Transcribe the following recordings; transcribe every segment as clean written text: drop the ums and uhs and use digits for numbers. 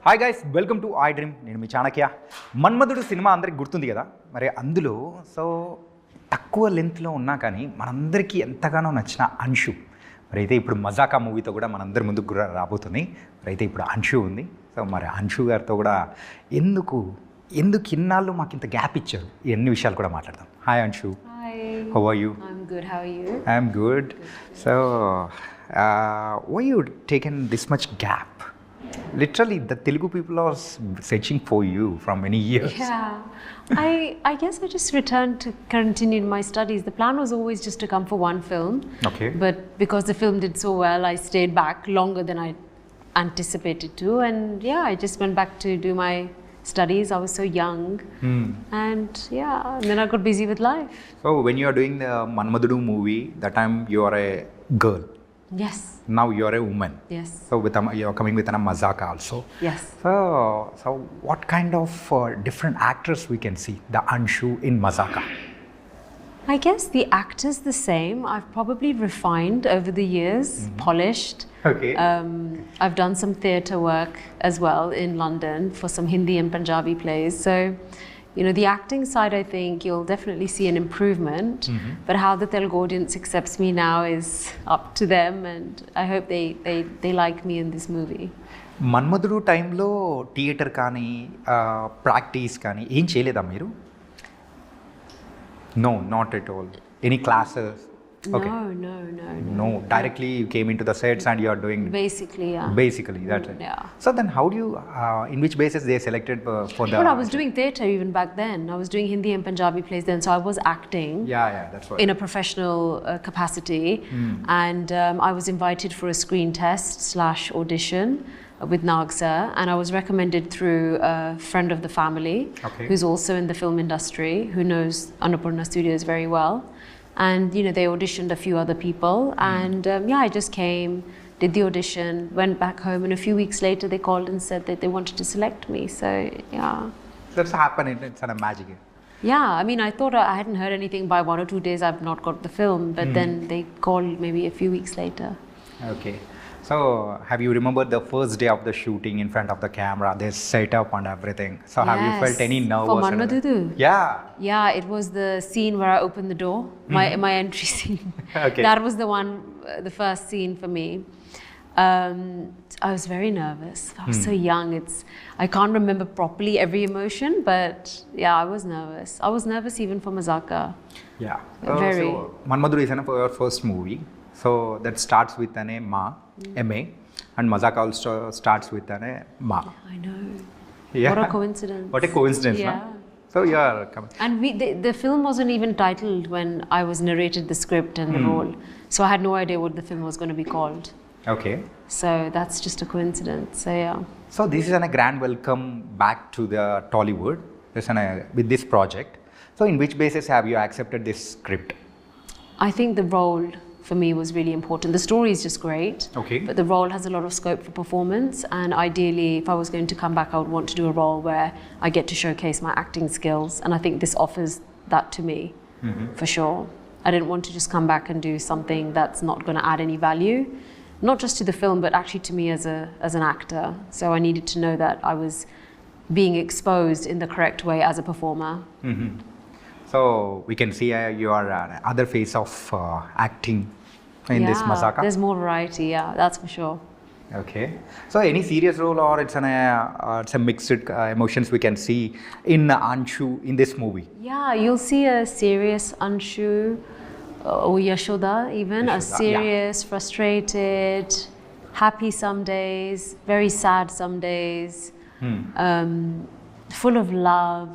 Hi guys, welcome to iDream. నేను మీ చాణక్య. మన్మధుడు cinema అందరికి గుర్తుంది కదా. మరి అందులో తక్కువ లెంత్లో ఉన్నా కానీ మనందరికీ ఎంతగానో నచ్చిన అంశు మరి అయితే ఇప్పుడు మజాకా మూవీతో కూడా మనందరి ముందుకు రాబోతుంది. మరి అయితే ఇప్పుడు అంశు ఉంది. మరి అంశు గారితో కూడా ఎందుకు ఇన్నాళ్ళు మాకు ఇంత గ్యాప్ ఇచ్చారు, ఎన్ని విషయాలు కూడా మాట్లాడదాం. Hi Anshu. How are you? I'm good. How are you? I'm good. So, why you taken this much gap? Literally, the Telugu people are searching for you from many years. Yeah, I guess I just returned to continue my studies. The plan was always just to come for one film. Okay. But because the film did so well, I stayed back longer than I anticipated to. And yeah, I just went back to do my studies. I was so young. And then I got busy with life. So, when you are doing the Manmadhudu movie, that time you are a girl. Yes. Now you are a woman. Yes. So you are coming with a mazaka also. Yes. So what kind of different actors we can see the Anshu in mazaka? I guess the actor's the same. I've probably refined over the years, polished. Okay. I've done some theatre work as well in London for some Hindi and Punjabi plays. So, the acting side, I think you'll definitely see an improvement. But how the Telugu audience accepts me now is up to them, and I hope they like me in this movie. మన్మధుడు టైంలో theatre కానీ practice కానీ ఏం చేయలేదా మీరు? No, not at all. Any classes? Okay. No. Directly you came into the sets and you are doing. Basically, yeah. Basically, that's it. Yeah. So then, how do you? In which basis they selected for the? Well, I was doing theatre even back then. I was doing Hindi and Punjabi plays then, so I was acting. Yeah, that's right. In a professional capacity, and I was invited for a screen test / audition with Nag sir, and I was recommended through a friend of the family, who's also in the film industry, who knows Annapurna Studios very well. And they auditioned a few other people, and I just came, did the audition, went back home, and a few weeks later they called and said that they wanted to select me. So that's happened. It's a magic. Yeah, I mean, I thought I hadn't heard anything. By 1 or 2 days I've not got the film, but then they called maybe a few weeks later. Okay. So, have you remembered the first day of the shooting in front of the camera? They set up and everything. So, have you felt any nervous? For Manmadhudu? Yeah. Yeah, it was the scene where I opened the door, my entry scene. Okay. That was the one, the first scene for me. I was very nervous. I was so young. I can't remember properly every emotion, but yeah, I was nervous. I was nervous even for Mazaka. Yeah. Very. So, Manmadhudu is your first movie. So that starts with an Ma, M-A, and Mazaka also starts with an Ma. I know. Yeah. What a coincidence. What a coincidence, Yeah. No? So you are coming. And the film wasn't even titled when I was narrated the script and the role. So I had no idea what the film was going to be called. Okay. So that's just a coincidence. So yeah. So this is a grand welcome back to the Tollywood with this project. So in which basis have you accepted this script? I think the role for me was really important. The story is just great, okay, but the role has a lot of scope for performance, and ideally if I was going to come back I would want to do a role where I get to showcase my acting skills, and I think this offers that to me, for sure. I didn't want to just come back and do something that's not going to add any value, not just to the film but actually to me as an actor. So I needed to know that I was being exposed in the correct way as a performer. So we can see your other face of acting in this Mazaka. There's more variety, that's for sure. Okay. So any serious role or it's a mixed emotions we can see in Anshu in this movie? Yeah, you'll see a serious Anshu or Yashoda even, a serious, frustrated, happy some days, very sad some days, full of love,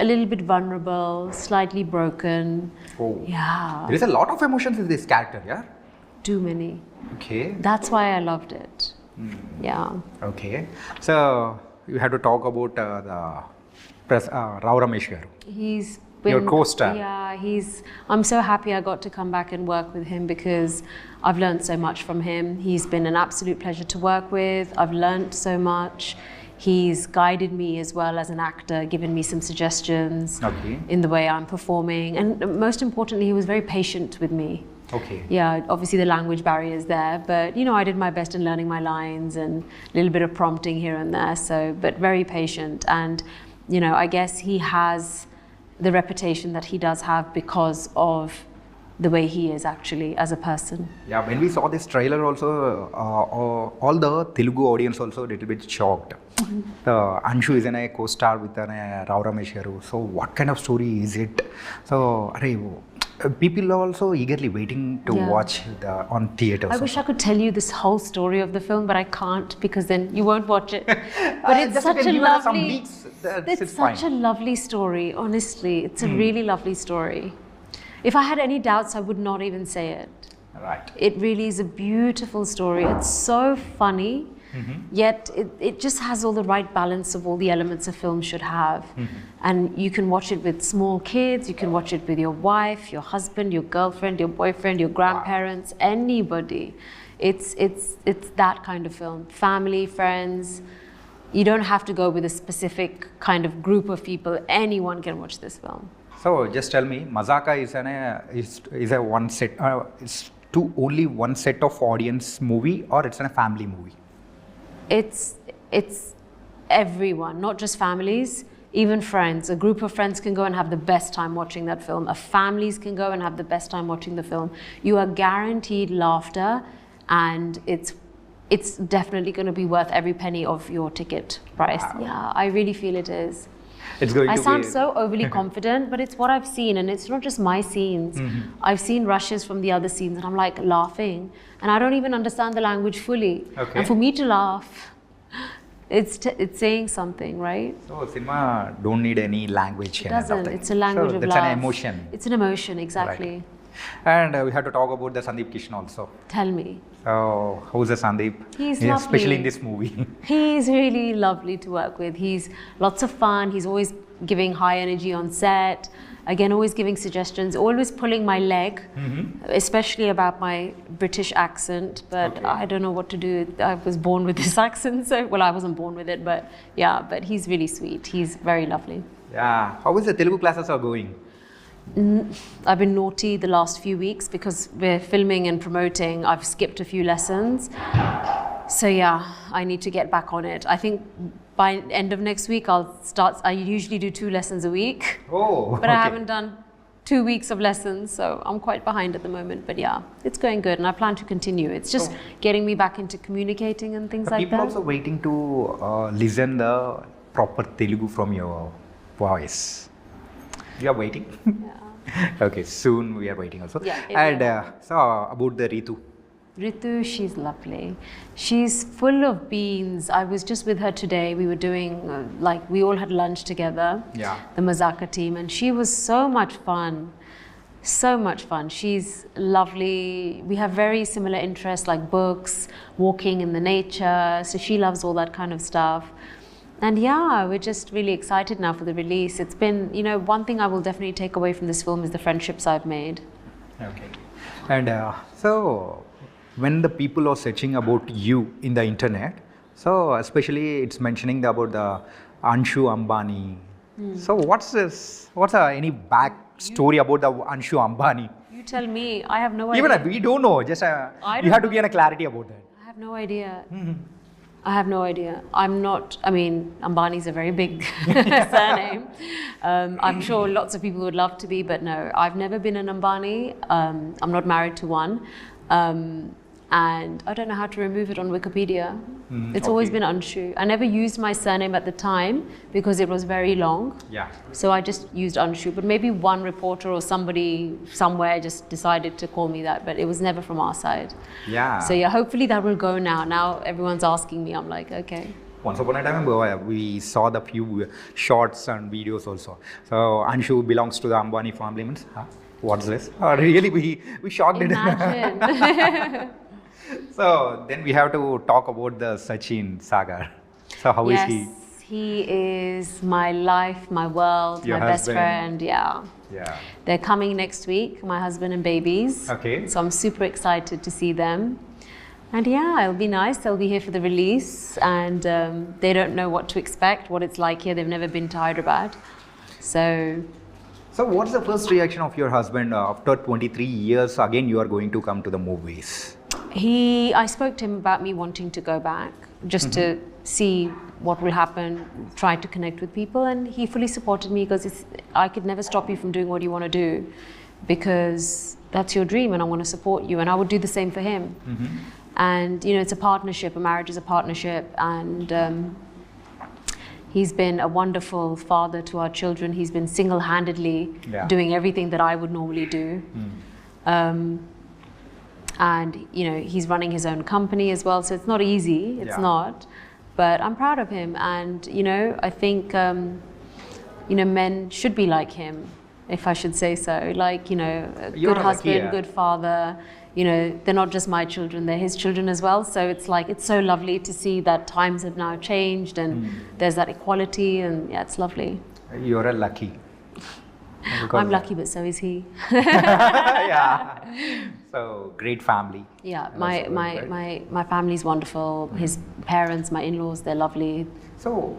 a little bit vulnerable, slightly broken. Oh. Yeah. There is a lot of emotions in this character, yeah? Too many. Okay. That's why I loved it. Yeah. Okay. So, you have to talk about the Rao Ramesh garu. He's been, your co-star. Yeah, I'm so happy I got to come back and work with him because I've learned so much from him. He's been an absolute pleasure to work with. I've learned so much. He's guided me as well as an actor, given me some suggestions in the way I'm performing. And most importantly, he was very patient with me Okay. Yeah, obviously the language barrier is there, but I did my best in learning my lines and a little bit of prompting here and there. So, but very patient, and I guess he has the reputation that he does have because of the way he is actually as a person. Yeah, when we saw this trailer also, all the Telugu audience also a little bit shocked. The Anshu is a co-star with Rao Ramesh garu. So what kind of story is it? So people are also eagerly waiting to watch on theaters. I wish I could tell you this whole story of the film, but I can't because then you won't watch it. But it's such a lovely, it's such a lovely story. Honestly, it's a really lovely story. If I had any doubts, I would not even say it. Right. It really is a beautiful story. It's so funny, yet it just has all the right balance of all the elements a film should have. And you can watch it with small kids, you can watch it with your wife, your husband, your girlfriend, your boyfriend, your grandparents, anybody. It's that kind of film. Family, friends. You don't have to go with a specific kind of group of people. Anyone can watch this film. So just tell me, Mazaka is a one set. It's only one set of audience movie, or it's a family movie? It's everyone, not just families, even friends. A group of friends can go and have the best time watching that film. Families can go and have the best time watching the film. You are guaranteed laughter, and it's definitely going to be worth every penny of your ticket price. Wow. Yeah, I really feel it is. I sound so overly confident, but it's what I've seen, and it's not just my scenes. I've seen rushes from the other scenes, and I'm like laughing, and I don't even understand the language fully. Okay. And for me to laugh, it's saying something, right? So cinema don't need any language. It doesn't. It's a language of love. It's an emotion. It's an emotion, exactly. Right. And we have to talk about the Sandeep Kishan also. Tell me. So, how's the Sandeep? He's lovely. Especially in this movie. He's really lovely to work with. He's lots of fun. He's always giving high energy on set. Again, always giving suggestions, always pulling my leg, especially about my British accent. But I don't know what to do. I was born with this accent. So, well, I wasn't born with it, but yeah, but he's really sweet. He's very lovely. Yeah. How is the Telugu classes are going? I've been naughty the last few weeks because we're filming and promoting. I've skipped a few lessons. So yeah, I need to get back on it. I think by end of next week I'll start. I usually do 2 lessons a week. Oh, but I haven't done 2 weeks of lessons, so I'm quite behind at the moment. But yeah, it's going good, and I plan to continue. It's just getting me back into communicating and things like that. People also waiting to listen the proper Telugu from your voice. You are waiting? Yeah. Okay, soon we are waiting also. Yeah, and so about the Ritu. Ritu, she's lovely. She's full of beans. I was just with her today. We were doing, we all had lunch together, the Mazaka team, and she was so much fun. So much fun. She's lovely. We have very similar interests like books, walking in the nature. So she loves all that kind of stuff. And yeah, we're just really excited now for the release. It's been, one thing I will definitely take away from this film is the friendships I've made. Okay. And so, when the people are searching about you in the internet, so especially it's mentioning about the Anshu Ambani. So what's this? What's any back story about the Anshu Ambani? You tell me. I have no idea. Even we don't know. Just you have to get a clarity about that. I have no idea. I have no idea. Ambani's a very big surname. I'm sure lots of people would love to be, but no, I've never been an Ambani. I'm not married to one. And I don't know how to remove it on Wikipedia. It's always been Anshu. I never used my surname at the time because it was very long. Yeah. So I just used Anshu. But maybe one reporter or somebody somewhere just decided to call me that. But it was never from our side. Yeah. So yeah, hopefully that will go now. Now everyone's asking me. I'm like, okay. Once upon a time, we saw the few shorts and videos also. So Anshu belongs to the Ambani family. Means, what's this? Really, we shocked it. Imagine. So then we have to talk about the Sachin Sagar. So how is he? Yes, he is my life, my world, my best friend. Yeah. They're coming next week, my husband and babies. Okay. So I'm super excited to see them. And yeah, it'll be nice. They'll be here for the release, and they don't know what to expect, what it's like here. They've never been to Hyderabad. So So what's the first reaction of your husband after 23 years? Again, you are going to come to the movies. I spoke to him about me wanting to go back, just to see what will happen, try to connect with people, and he fully supported me because I could never stop you from doing what you want to do, because that's your dream and I want to support you, and I would do the same for him. And you know, it's a partnership, a marriage is a partnership, and he's been a wonderful father to our children. He's been single-handedly doing everything that I would normally do. And you know, he's running his own company as well, so it's not easy, it's not, but I'm proud of him. And you know, I think you know, men should be like him, if I should say so, like, you know, a good husband, good father. You know, they're not just my children, they're his children as well, so it's like, it's so lovely to see that times have now changed and there's that equality, and yeah, it's lovely. You're a lucky. I'm lucky, but so is he. Yeah. So great family. Yeah, my family's wonderful. His parents, my in-laws, they're lovely. So,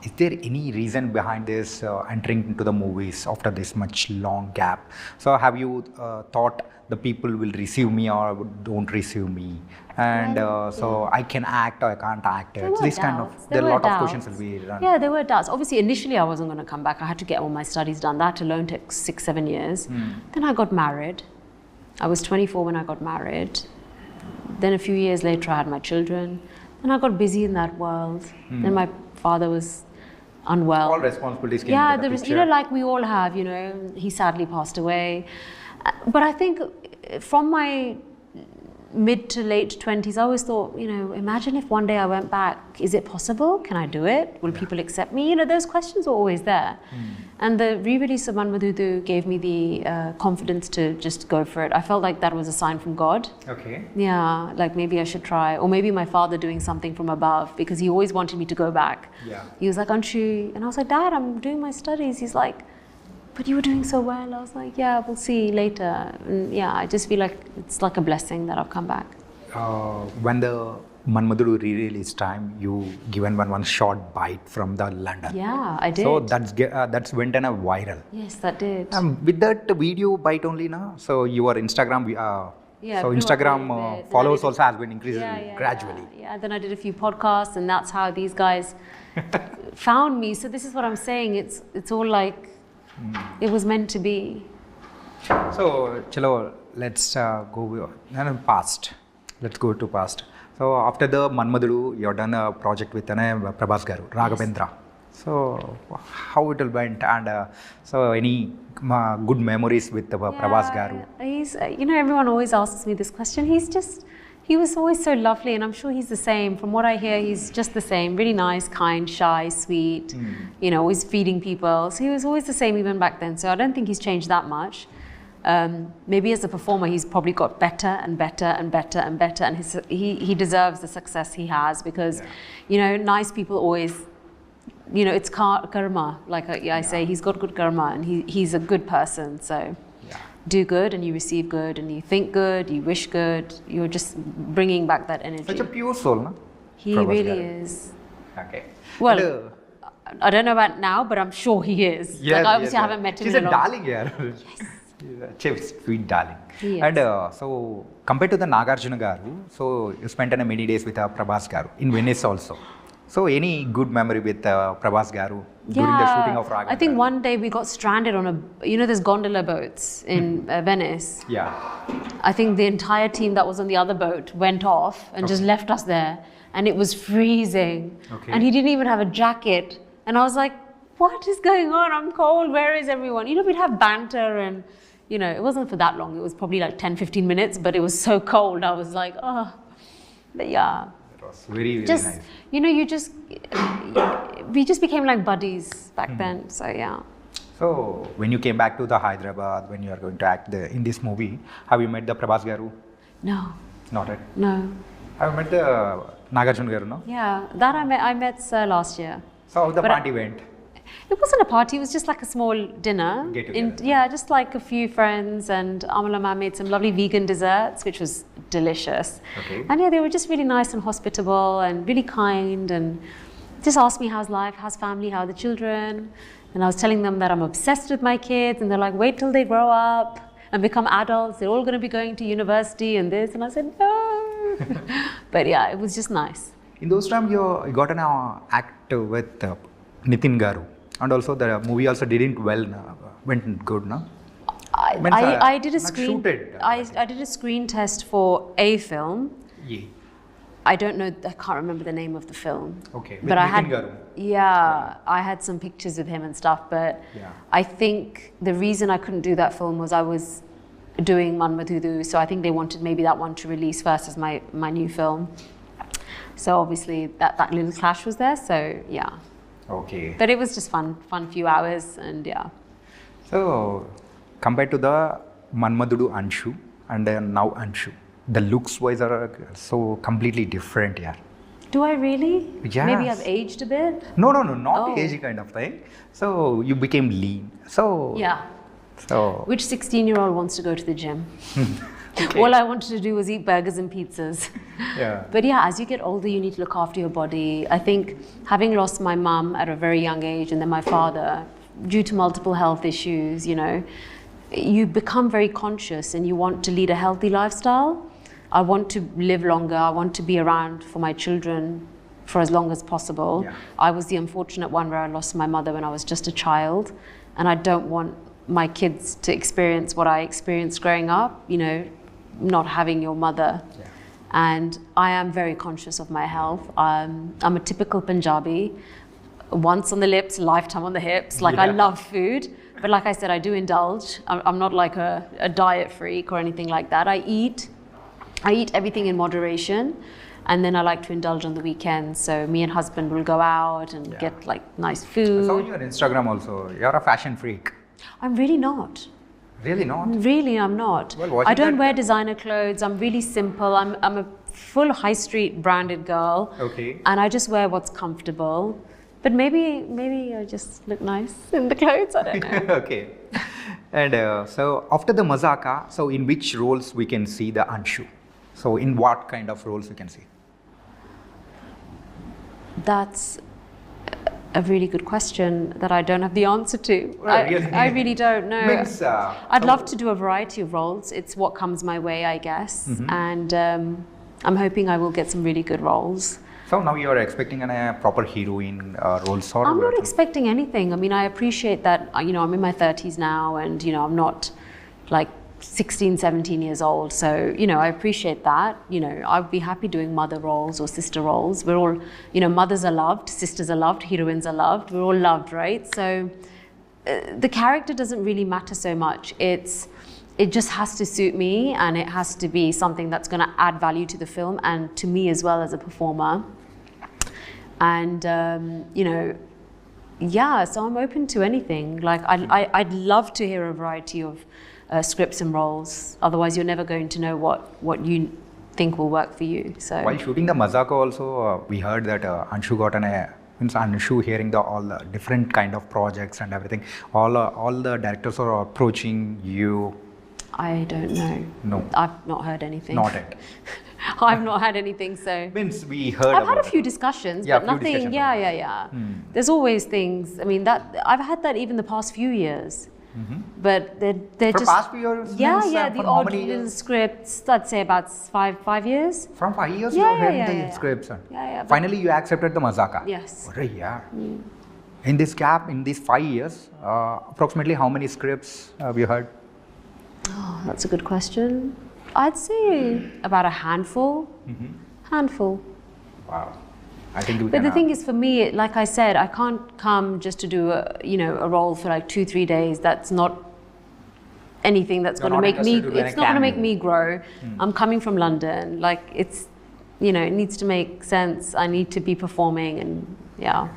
is there any reason behind this entering into the movies after this much long gap? So, have you thought the people will receive me or don't receive me? And so I can act or I can't act. It's this kind of, there are a lot of questions will be run. Yeah, there were doubts. Obviously, initially I wasn't going to come back. I had to get all my studies done. That alone took 6-7 years. Then I got married. I was 24 when I got married. Then a few years later I had my children. Then I got busy in that world. Then my father was unwell. All responsibilities came into the picture. You know, like we all have, you know, he sadly passed away. But I think from my mid to late 20s, I always thought, you know, imagine if one day I went back, is it possible? Can I do it? Will people accept me? You know, those questions were always there. And the re-release of Manmadhudu gave me the confidence to just go for it. I felt like that was a sign from God. Okay. Yeah, like maybe I should try. Or maybe my father doing something from above, because he always wanted me to go back. Yeah. He was like, Anshu, and I was like, Dad, I'm doing my studies. He's like, but you were doing so well. I was like, yeah, we'll see later. And yeah, I just feel like it's like a blessing that I've come back. When the Manmadhudu re-release time, you given one short bite from the London. Yeah, I did. So that's went on a viral. Yes, that did. With that video bite only now, so your Instagram, so Instagram followers also has been increasing gradually. Yeah, then I did a few podcasts, and that's how these guys found me. So this is what I'm saying. It's all like it was meant to be. So, chalo, let's go past. Let's go to past. So after the Manmadhudu, you've done a project with Prabhas Garu, Raghavendra. So how it went, and so any good memories with Prabhas Garu? He's, you know, everyone always asks me this question. He was always so lovely, and I'm sure he's the same. From what I hear, he's just the same. Really nice, kind, shy, sweet, you know, always feeding people. So he was always the same even back then. So I don't think he's changed that much. Maybe as a performer, he's probably got better and better and better and better, and he deserves the success he has, because, you know, nice people always, you know, it's karma. Like I say, he's got good karma, and he's a good person. So do good, and you receive good, and you think good, you wish good. You're just bringing back that energy. Such a pure soul, no? He really is. Okay. Well, I don't know about now, but I'm sure he is. Yes, like obviously I haven't met him. She's a darling here. Yes. Sweet darling. And so compared to the Nagarjuna Garu, so you spent many days with Prabhas Garu in Venice also. So any good memory with Prabhas Garu during the shooting of Raghavendra? I think one day we got stranded on there's gondola boats in Venice. Yeah. I think the entire team that was on the other boat went off and just left us there, and it was freezing. Okay. And he didn't even have a jacket, and I was like, what is going on? I'm cold. Where is everyone? You know, we'd have banter, and you know, it wasn't for that long. It was probably like 10-15 minutes, but it was so cold. I was like, oh, but yeah. It was very just, nice. You know, we just became like buddies back then. So yeah. So when you came back to the Hyderabad, when you are going to act in this movie, have you met the Prabhas Garu? No. Not yet? No. Have you met the Nagarjuna Garu, no? Yeah, that I met Sir last year. So how the party went? It wasn't a party, it was just like a small dinner. Get together. Yeah, just like a few friends, and Amala ma'am made some lovely vegan desserts, which was delicious. Okay. And yeah, they were just really nice and hospitable and really kind, and just asked me how's life, how's family, how are the children. And I was telling them that I'm obsessed with my kids, and they're like, wait till they grow up and become adults. They're all going to be going to university and this. And I said, no. But yeah, it was just nice. In those times, you got an act with Nitin Garu. And also the movie also didn't went good, no? I did a screen. I did a screen test for a film. Yeah. I don't know. I can't remember the name of the film. Okay. But I had. Garu. Yeah, I had some pictures with him and stuff. But I think the reason I couldn't do that film was I was doing Manmadhudu, so I think they wanted maybe that one to release first as my new film. So obviously that little clash was there. So yeah. Okay. But it was just fun few hours, and yeah. So compared to the Manmadhudu Anshu and then now Anshu, the looks wise are so completely different, yeah. Do I really? Yes. Maybe I've aged a bit? No, not age kind of thing. So you became lean. So yeah. So which 16-year-old wants to go to the gym? Okay. All I wanted to do was eat burgers and pizzas. Yeah. But yeah, as you get older, you need to look after your body. I think having lost my mum at a very young age and then my father, due to multiple health issues, you know, you become very conscious and you want to lead a healthy lifestyle. I want to live longer. I want to be around for my children for as long as possible. Yeah. I was the unfortunate one where I lost my mother when I was just a child, and I don't want my kids to experience what I experienced growing up, you know, not having your mother. Yeah. And I am very conscious of my health. I'm a typical Punjabi, once on the lips, lifetime on the hips. Like I love food, but like I said, I do indulge. I'm not like a diet freak or anything like that. I eat everything in moderation, and then I like to indulge on the weekends. So me and husband will go out and get like nice food. I saw on your Instagram also, you're a fashion freak. I'm really not. Really not? Really, I'm not. Well, I don't wear designer clothes. I'm really simple. I'm a full high street branded girl. Okay. And I just wear what's comfortable. But maybe I just look nice in the clothes. I don't know. Okay. And so after the Mazaka, so in which roles we can see the Anshu? So in what kind of roles we can see? That's a really good question that I don't have the answer to. Really? I really don't know. Means, I'd love to do a variety of roles. It's what comes my way, I guess. Mm-hmm. And I'm hoping I will get some really good roles. So now you are expecting a proper heroine role, sort of? I'm not expecting anything. I mean, I appreciate that, you know, I'm in my 30s now, and, you know, I'm not like 16, 17 years old. So, you know, I appreciate that. You know, I'd be happy doing mother roles or sister roles. We're all, you know, mothers are loved, sisters are loved, heroines are loved. We're all loved, right? So the character doesn't really matter so much. It just has to suit me, and it has to be something that's going to add value to the film and to me as well as a performer. And, you know, yeah, so I'm open to anything. Like, I'd love to hear a variety of scripts and roles. Otherwise, you're never going to know what you think will work for you. So while shooting the Mazaka also, we heard that Anshu got Anshu hearing all the different kind of projects and everything. All the directors are approaching you. I don't know. No. I've not heard anything. Not yet. I've not had anything, so. Means we heard. I've had a few discussions, but nothing. Yeah. There's always things. I mean, that I've had that even the past few years. Mm-hmm. But they're for just. past few years. The odd little scripts. I'd say about five years. From 5 years, you were hearing the scripts. Finally, you accepted the Mazaka. Yes. Yeah. In this gap, in these 5 years, approximately how many scripts have you heard? Oh, that's a good question. I'd say about a handful. Mm-hmm. Handful. Wow. I think we But the thing is, for me, like I said, I can't come just to do a role for like 2-3 days. That's not anything that's going to make me. It's not going to make me grow. I'm coming from London. Like, it's, you know, it needs to make sense. I need to be performing, and yeah.